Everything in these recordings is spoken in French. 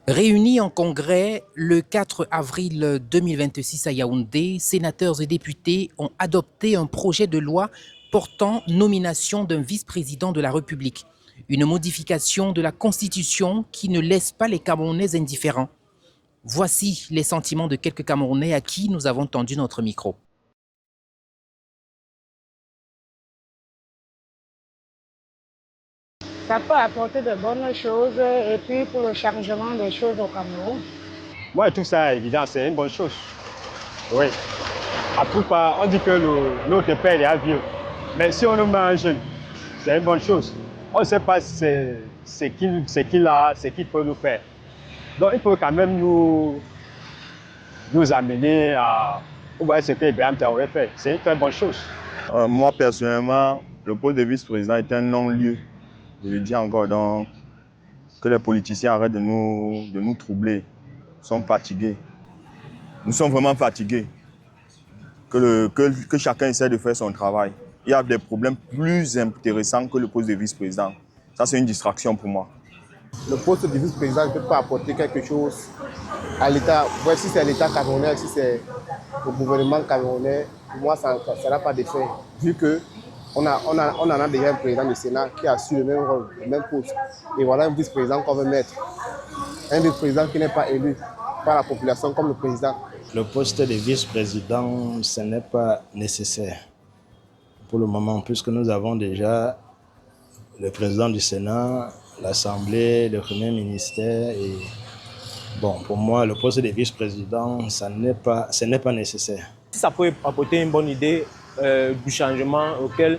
Réunis en congrès le 4 avril 2026 à Yaoundé, sénateurs et députés ont adopté un projet de loi portant nomination d'un vice-président de la République. Une modification de la Constitution qui ne laisse pas les Camerounais indifférents. Voici les sentiments de quelques Camerounais à qui nous avons tendu notre micro. Ça peut apporter de bonnes choses et puis pour le changement des choses au Cameroun. Moi, je trouve ça évident, c'est une bonne chose. Oui. Après, on dit que notre père est à vieux. Mais si on nous met un jeune, c'est une bonne chose. On ne sait pas ce qu'il peut nous faire. Donc, il faut quand même nous amener à voir ce que Ibrahim Traoré fait. C'est une très bonne chose. Moi, personnellement, le poste de vice-président est un non-lieu. Je le dis encore, donc, que les politiciens arrêtent de nous troubler. Ils sont fatigués. Nous sommes vraiment fatigués. Que chacun essaie de faire son travail. Il y a des problèmes plus intéressants que le poste de vice-président. Ça, c'est une distraction pour moi. Le poste de vice-président ne peut pas apporter quelque chose à l'État. Ouais, si c'est l'État camerounais, si c'est le gouvernement camerounais, pour moi, ça n'a pas d'effet. Vu qu'on en a déjà un président du Sénat qui a su le même rôle, le même poste. Et voilà un vice-président qu'on veut mettre. Un vice-président qui n'est pas élu par la population comme le président. Le poste de vice-président, ce n'est pas nécessaire pour le moment, puisque nous avons déjà le président du Sénat, l'Assemblée, le Premier ministre. Et bon, pour moi, le poste de vice-président, ce n'est pas nécessaire. Ça peut apporter une bonne idée du changement auquel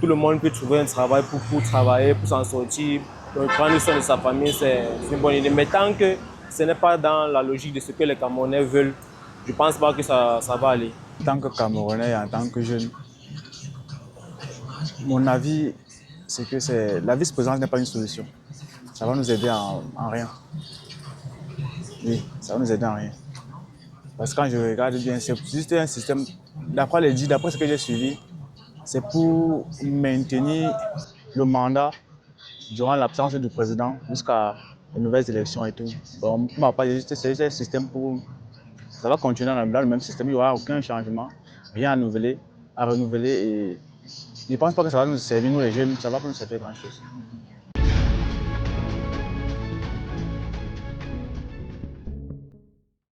tout le monde peut trouver un travail pour travailler, pour s'en sortir. Donc, prendre soin de sa famille, c'est une bonne idée. Mais tant que ce n'est pas dans la logique de ce que les Camerounais veulent, je ne pense pas que ça va aller. En tant que Camerounais et en tant que jeune, mon avis, c'est que la vice-présidence n'est pas une solution. Ça va nous aider en rien. Oui, ça va nous aider en rien. Parce que quand je regarde bien, c'est juste un système, d'après ce que j'ai suivi, c'est pour maintenir le mandat durant l'absence du président jusqu'à les nouvelles élections et tout. Bon, c'est juste un système pour... Ça va continuer dans le même système, il n'y aura aucun changement, rien à renouveler et je ne pense pas que ça va nous servir, nous les jeunes, ça va pas nous servir grand-chose.